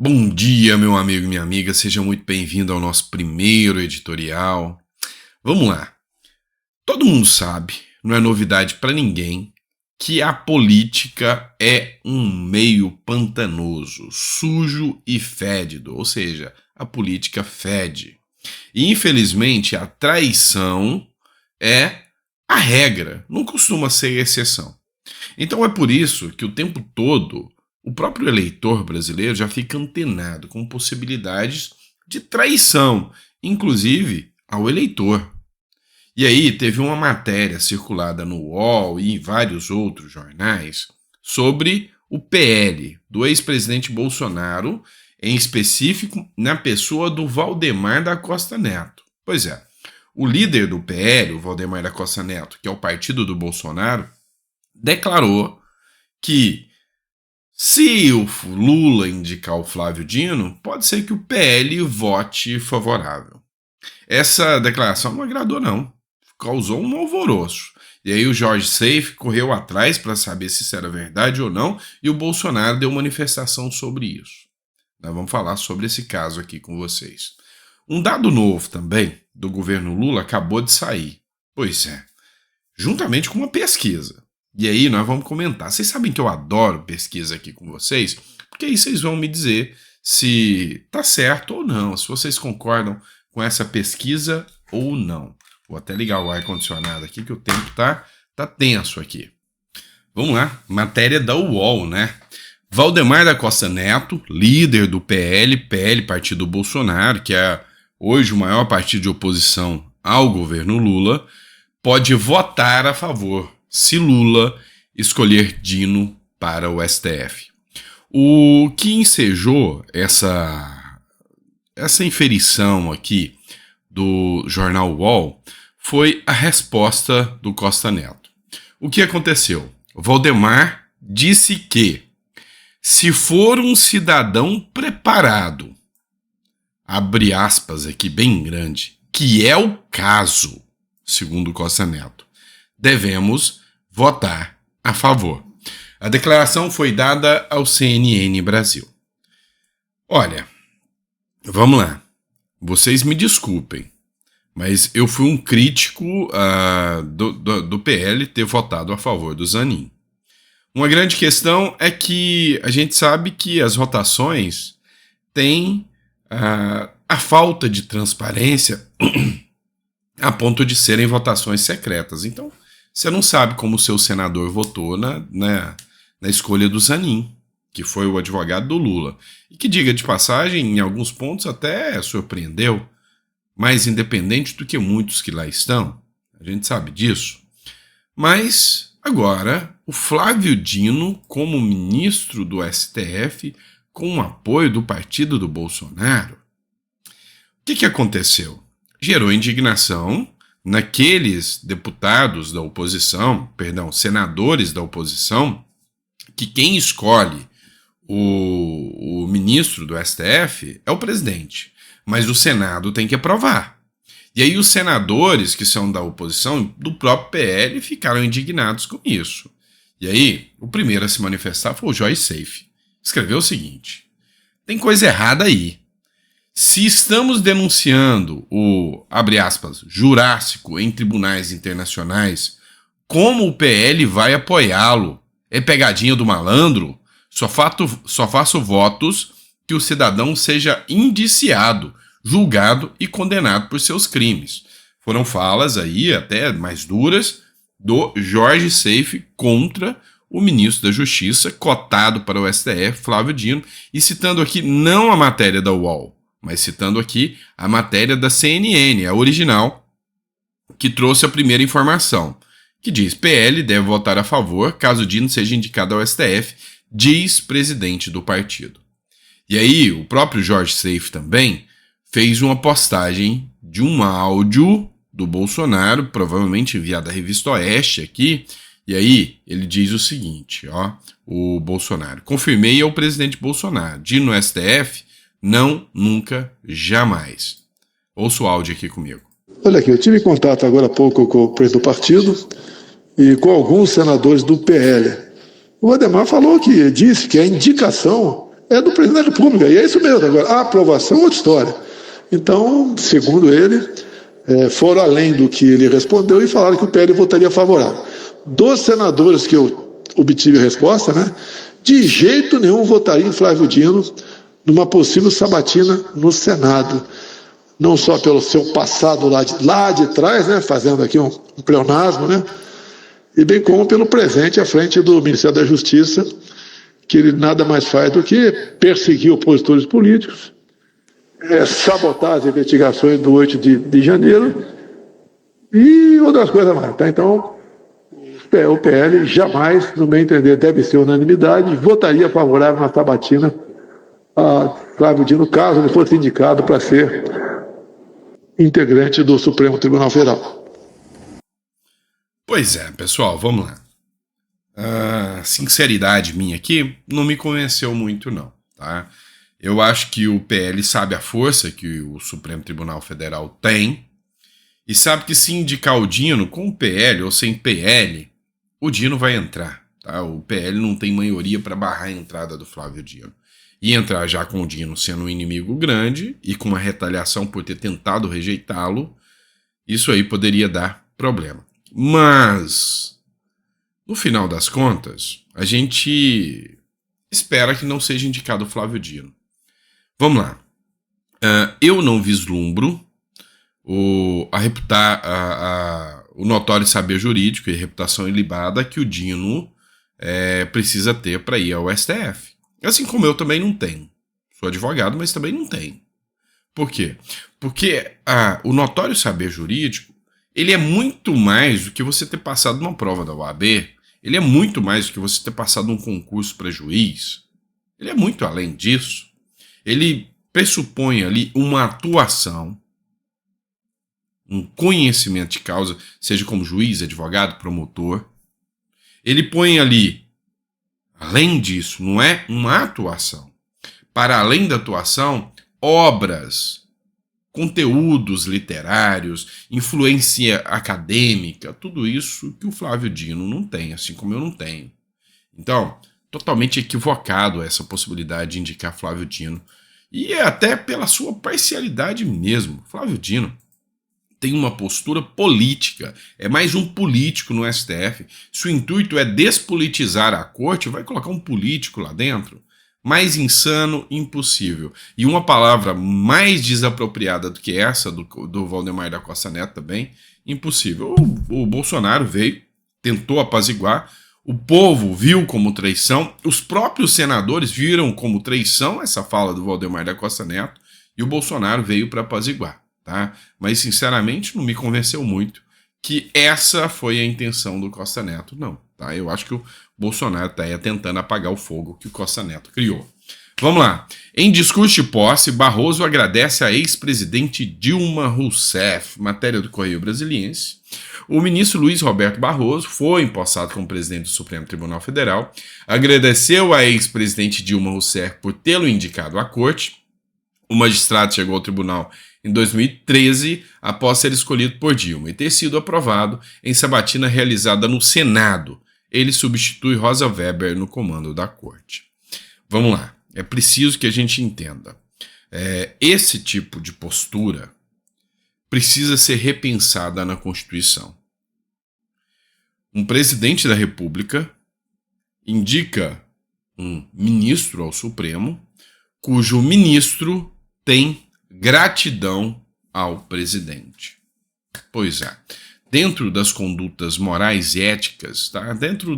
Bom dia, meu amigo e minha amiga, seja muito bem-vindo ao nosso primeiro editorial. Vamos lá. Todo mundo sabe, não é novidade para ninguém, que a política é um meio pantanoso, sujo e fédido, ou seja, a política fede. E infelizmente a traição é a regra, não costuma ser exceção. Então é por isso que o tempo todo o próprio eleitor brasileiro já fica antenado com possibilidades de traição, inclusive ao eleitor. E aí teve uma matéria circulada no UOL e em vários outros jornais sobre o PL do ex-presidente Bolsonaro, em específico na pessoa do Valdemar da Costa Neto. Pois é, o líder do PL, o Valdemar da Costa Neto, que é o partido do Bolsonaro, declarou que se o Lula indicar o Flávio Dino, pode ser que o PL vote favorável. Essa declaração não agradou, não. Causou um alvoroço. E aí o Jorge Seife correu atrás para saber se isso era verdade ou não, e o Bolsonaro deu manifestação sobre isso. Nós vamos falar sobre esse caso aqui com vocês. Um dado novo também do governo Lula acabou de sair. Pois é, juntamente com uma pesquisa. E aí nós vamos comentar. Vocês sabem que eu adoro pesquisa aqui com vocês, porque aí vocês vão me dizer se tá certo ou não, se vocês concordam com essa pesquisa ou não. Vou até ligar o ar-condicionado aqui, que o tempo tá tenso aqui. Vamos lá, matéria da UOL, né? Valdemar da Costa Neto, líder do PL, partido Bolsonaro, que é hoje o maior partido de oposição ao governo Lula, pode votar a favor se Lula escolher Dino para o STF. O que ensejou essa inferição aqui do jornal UOL foi a resposta do Costa Neto. O que aconteceu? O Valdemar disse que, se for um cidadão preparado, abre aspas aqui bem grande, que é o caso, segundo o Costa Neto, devemos votar a favor. A declaração foi dada ao CNN Brasil. Olha, vamos lá. Vocês me desculpem, mas eu fui um crítico do PL ter votado a favor do Zanin. Uma grande questão é que a gente sabe que as votações têm a falta de transparência a ponto de serem votações secretas. Então, você não sabe como o seu senador votou na escolha do Zanin, que foi o advogado do Lula. E que, diga de passagem, em alguns pontos até surpreendeu, mais independente do que muitos que lá estão. A gente sabe disso. Mas, agora, o Flávio Dino, como ministro do STF, com o apoio do partido do Bolsonaro, o que aconteceu? Gerou indignação naqueles deputados da oposição, senadores da oposição, que quem escolhe o ministro do STF é o presidente, mas o Senado tem que aprovar. E aí os senadores que são da oposição, do próprio PL, ficaram indignados com isso. E aí, o primeiro a se manifestar foi o Jorge Seife. Escreveu o seguinte: tem coisa errada aí. Se estamos denunciando o, abre aspas, Jurássico em tribunais internacionais, como o PL vai apoiá-lo? É pegadinha do malandro? Só faço votos que o cidadão seja indiciado, julgado e condenado por seus crimes. Foram falas aí até mais duras do Jorge Seife contra o ministro da Justiça, cotado para o STF, Flávio Dino, e citando aqui não a matéria da UOL, mas citando aqui a matéria da CNN, a original, que trouxe a primeira informação, que diz: PL deve votar a favor caso Dino seja indicado ao STF, diz presidente do partido. E aí, o próprio Jorge Seife também fez uma postagem de um áudio do Bolsonaro, provavelmente enviado à Revista Oeste aqui, e aí ele diz o seguinte, o Bolsonaro: confirmei ao presidente Bolsonaro, Dino no STF, não, nunca, jamais. Ouça o áudio aqui comigo. Olha aqui, eu tive contato agora há pouco com o presidente do partido e com alguns senadores do PL. O Valdemar disse que a indicação é do presidente da República, e é isso mesmo. Agora, a aprovação é outra história. Então, segundo ele, foram além do que ele respondeu e falaram que o PL votaria favorável. Dos senadores que eu obtive a resposta, né, de jeito nenhum votaria em Flávio Dino numa possível sabatina no Senado. Não só pelo seu passado lá de trás, né, fazendo aqui um pleonasmo, né, e bem como pelo presente à frente do Ministério da Justiça, que ele nada mais faz do que perseguir opositores políticos, sabotar as investigações do 8 de janeiro e outras coisas mais. Tá? Então, o PL jamais, no meu entender, deve ser unanimidade, votaria favorável na sabatina a Flávio Dino, caso ele fosse indicado para ser integrante do Supremo Tribunal Federal. Pois é, pessoal, vamos lá. A sinceridade minha aqui não me convenceu muito, não, tá? Eu acho que o PL sabe a força que o Supremo Tribunal Federal tem e sabe que se indicar o Dino com o PL ou sem PL, o Dino vai entrar, tá? O PL não tem maioria para barrar a entrada do Flávio Dino. E entrar já com o Dino sendo um inimigo grande e com uma retaliação por ter tentado rejeitá-lo, isso aí poderia dar problema. Mas, no final das contas, a gente espera que não seja indicado o Flávio Dino. Vamos lá. Eu não vislumbro o notório saber jurídico e reputação ilibada que o Dino precisa ter para ir ao STF. Assim como eu também não tenho. Sou advogado, mas também não tenho. Por quê? Porque o notório saber jurídico, ele é muito mais do que você ter passado uma prova da OAB, ele é muito mais do que você ter passado um concurso para juiz, ele é muito além disso. Ele pressupõe ali uma atuação, um conhecimento de causa, seja como juiz, advogado, promotor. Ele põe ali, além disso, não é uma atuação. Para além da atuação, obras, conteúdos literários, influência acadêmica, tudo isso que o Flávio Dino não tem, assim como eu não tenho. Então, totalmente equivocado essa possibilidade de indicar Flávio Dino. E é até pela sua parcialidade mesmo. Flávio Dino tem uma postura política, é mais um político no STF. Se o intuito é despolitizar a corte, vai colocar um político lá dentro? Mais insano, impossível. E uma palavra mais desapropriada do que essa, do Valdemar da Costa Neto também, impossível. O Bolsonaro veio, tentou apaziguar, o povo viu como traição, os próprios senadores viram como traição essa fala do Valdemar da Costa Neto, e o Bolsonaro veio para apaziguar. Tá? Mas, sinceramente, não me convenceu muito que essa foi a intenção do Costa Neto, não. Tá? Eu acho que o Bolsonaro está aí tentando apagar o fogo que o Costa Neto criou. Vamos lá. Em discurso de posse, Barroso agradece a ex-presidente Dilma Rousseff. Matéria do Correio Brasiliense. O ministro Luiz Roberto Barroso foi empossado como presidente do Supremo Tribunal Federal, agradeceu a ex-presidente Dilma Rousseff por tê-lo indicado à corte. O magistrado chegou ao tribunal em 2013, após ser escolhido por Dilma e ter sido aprovado em sabatina realizada no Senado. Ele substitui Rosa Weber no comando da corte. Vamos lá, é preciso que a gente entenda. Esse tipo de postura precisa ser repensada na Constituição. Um presidente da República indica um ministro ao Supremo, cujo ministro tem gratidão ao presidente. Pois é, dentro das condutas morais e éticas, tá? Dentro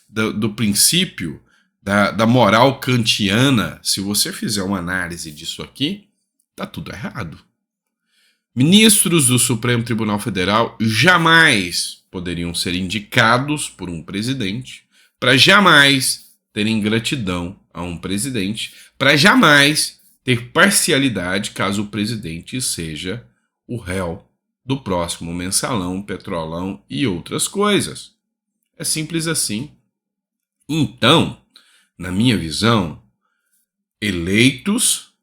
do princípio da moral kantiana, se você fizer uma análise disso aqui, tá tudo errado. Ministros do Supremo Tribunal Federal jamais poderiam ser indicados por um presidente, para jamais terem gratidão a um presidente, para jamais ter parcialidade caso o presidente seja o réu do próximo mensalão, petrolão e outras coisas. É simples assim. Então, na minha visão, eleitos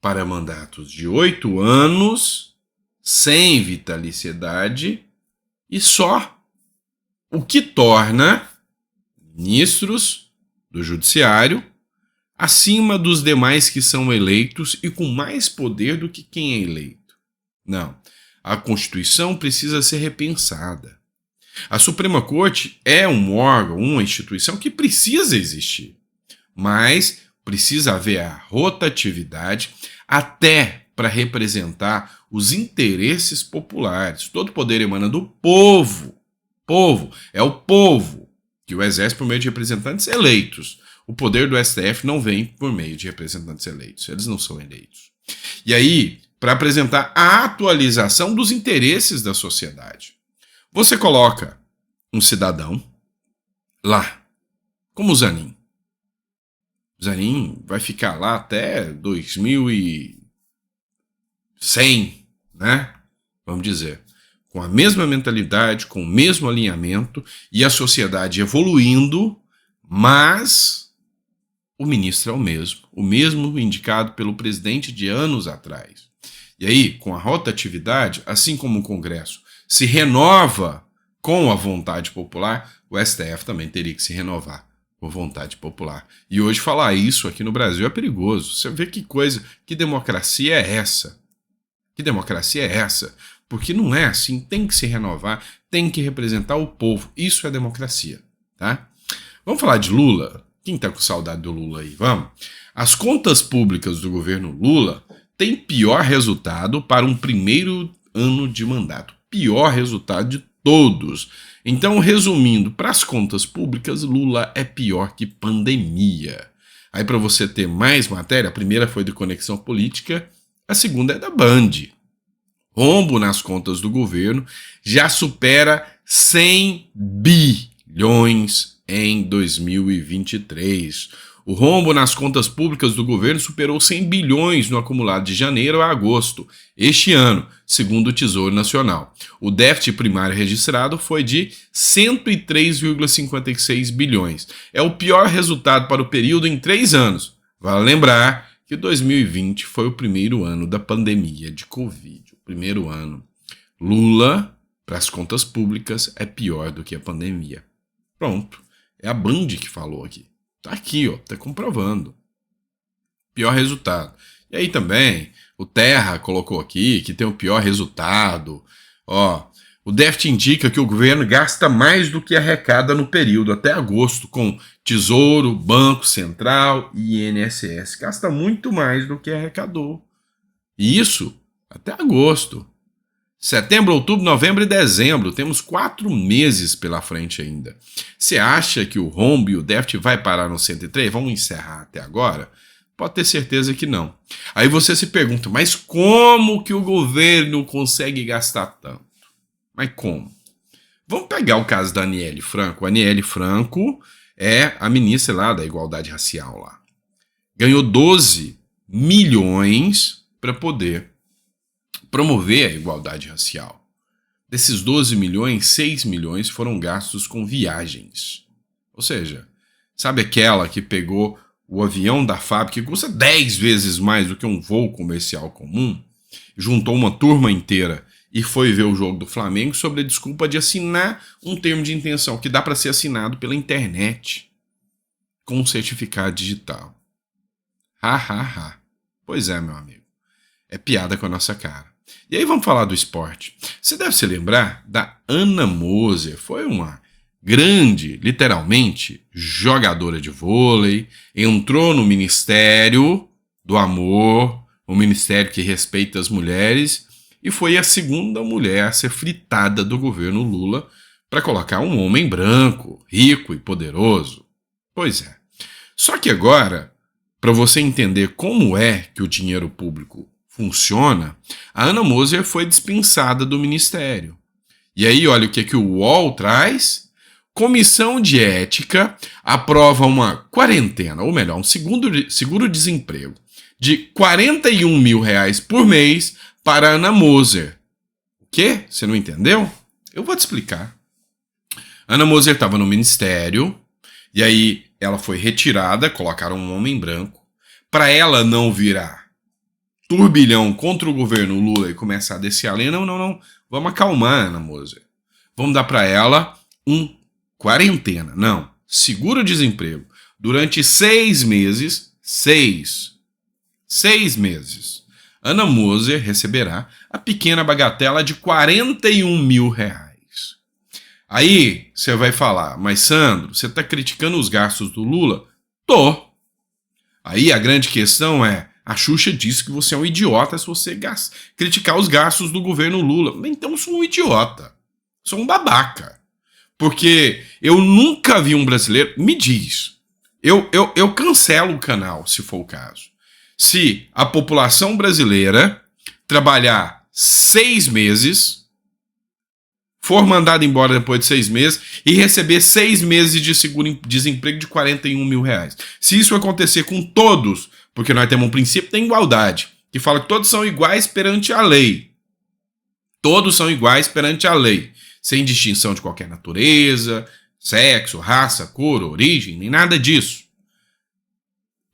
para mandatos de 8 anos, sem vitaliciedade e só, o que torna ministros do Judiciário acima dos demais que são eleitos e com mais poder do que quem é eleito. Não. A Constituição precisa ser repensada. A Suprema Corte é um órgão, uma instituição que precisa existir, mas precisa haver a rotatividade até para representar os interesses populares. Todo poder emana do povo. É o povo que o exerce por meio de representantes eleitos. O poder do STF não vem por meio de representantes eleitos. Eles não são eleitos. E aí, para apresentar a atualização dos interesses da sociedade, você coloca um cidadão lá, como o Zanin. O Zanin vai ficar lá até 2100, né? Vamos dizer. Com a mesma mentalidade, com o mesmo alinhamento e a sociedade evoluindo, mas o ministro é o mesmo indicado pelo presidente de anos atrás. E aí, com a rotatividade, assim como o Congresso se renova com a vontade popular, o STF também teria que se renovar com vontade popular. E hoje falar isso aqui no Brasil é perigoso. Você vê que coisa, que democracia é essa? Que democracia é essa? Porque não é assim, tem que se renovar, tem que representar o povo. Isso é democracia, tá? Vamos falar de Lula? Quem tá com saudade do Lula aí? Vamos? As contas públicas do governo Lula têm pior resultado para um primeiro ano de mandato. Pior resultado de todos. Então, resumindo, para as contas públicas, Lula é pior que pandemia. Aí, para você ter mais matéria, a primeira foi de Conexão Política, a segunda é da Band. Rombo nas contas do governo já supera 100 bilhões em 2023. O rombo nas contas públicas do governo superou 100 bilhões no acumulado de janeiro a agosto este ano, segundo o Tesouro Nacional. O déficit primário registrado foi de 103,56 bilhões. É o pior resultado para o período em 3 anos. Vale lembrar que 2020 foi o primeiro ano da pandemia de Covid. O primeiro ano. Lula, para as contas públicas, é pior do que a pandemia. Pronto. É a Band que falou aqui. Tá aqui, ó, tá comprovando. Pior resultado. E aí também, o Terra colocou aqui que tem o pior resultado. Ó, o déficit indica que o governo gasta mais do que arrecada no período até agosto, com Tesouro, Banco Central e INSS. Gasta muito mais do que arrecadou. E isso até agosto. Setembro, outubro, novembro e dezembro. Temos 4 meses pela frente ainda. Você acha que o rombo e o déficit vai parar no 103? Vamos encerrar até agora? Pode ter certeza que não. Aí você se pergunta, mas como que o governo consegue gastar tanto? Mas como? Vamos pegar o caso da Aniele Franco. A Aniele Franco é a ministra lá da Igualdade Racial lá. Ganhou 12 milhões para poder promover a igualdade racial. Desses 12 milhões, 6 milhões foram gastos com viagens. Ou seja, sabe aquela que pegou o avião da FAB, que custa 10 vezes mais do que um voo comercial comum, juntou uma turma inteira e foi ver o jogo do Flamengo sob a desculpa de assinar um termo de intenção que dá para ser assinado pela internet com um certificado digital. Pois é, meu amigo. É piada com a nossa cara. E aí vamos falar do esporte. Você deve se lembrar da Ana Moser. Foi uma grande, literalmente, jogadora de vôlei. Entrou no Ministério do Amor, o ministério que respeita as mulheres, e foi a segunda mulher a ser fritada do governo Lula para colocar um homem branco, rico e poderoso. Pois é. Só que agora, para você entender como é que o dinheiro público funciona, a Ana Moser foi dispensada do ministério. E aí, olha o que o UOL traz. Comissão de Ética aprova uma quarentena, ou melhor, um seguro-desemprego de R$41 mil por mês para a Ana Moser. O quê? Você não entendeu? Eu vou te explicar. Ana Moser estava no ministério, e aí ela foi retirada, colocaram um homem branco, para ela não virar turbilhão contra o governo Lula e começar a descer a lenha. Não. Vamos acalmar, Ana Moser. Vamos dar para ela quarentena. Não. Seguro-desemprego. Durante 6 meses, 6 meses. Ana Moser receberá a pequena bagatela de R$41 mil. Aí você vai falar, mas Sandro, você está criticando os gastos do Lula? Tô. Aí a grande questão é, a Xuxa disse que você é um idiota se você criticar os gastos do governo Lula. Então eu sou um idiota. Sou um babaca. Porque eu nunca vi um brasileiro... Me diz. Eu cancelo o canal, se for o caso. Se a população brasileira trabalhar 6 meses, for mandado embora depois de 6 meses e receber 6 meses de seguro-desemprego de R$41 mil. Se isso acontecer com todos, porque nós temos um princípio da igualdade, que fala que todos são iguais perante a lei. Todos são iguais perante a lei, sem distinção de qualquer natureza, sexo, raça, cor, origem, nem nada disso.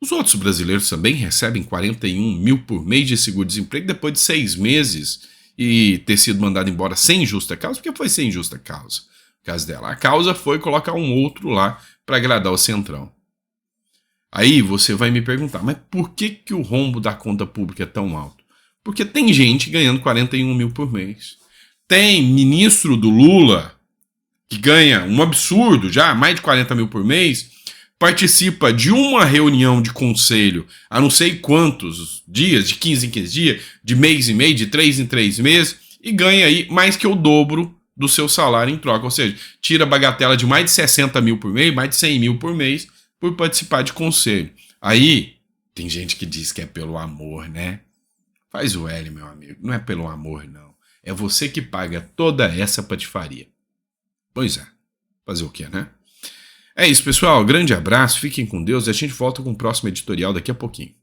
Os outros brasileiros também recebem 41 mil por mês de seguro-desemprego depois de 6 meses e ter sido mandado embora sem justa causa. Porque foi sem justa causa, no caso dela. A causa foi colocar um outro lá para agradar o Centrão. Aí você vai me perguntar, mas por que o rombo da conta pública é tão alto? Porque tem gente ganhando 41 mil por mês. Tem ministro do Lula que ganha um absurdo já, mais de 40 mil por mês, participa de uma reunião de conselho há não sei quantos dias, de 15 em 15 dias, de mês em mês, de 3 em 3 meses, e ganha aí mais que o dobro do seu salário em troca. Ou seja, tira a bagatela de mais de 60 mil por mês, mais de 100 mil por mês, por participar de conselho. Aí, tem gente que diz que é pelo amor, né? Faz o L, meu amigo. Não é pelo amor, não. É você que paga toda essa patifaria. Pois é. Fazer o quê, né? É isso, pessoal. Grande abraço. Fiquem com Deus. A gente volta com o próximo editorial daqui a pouquinho.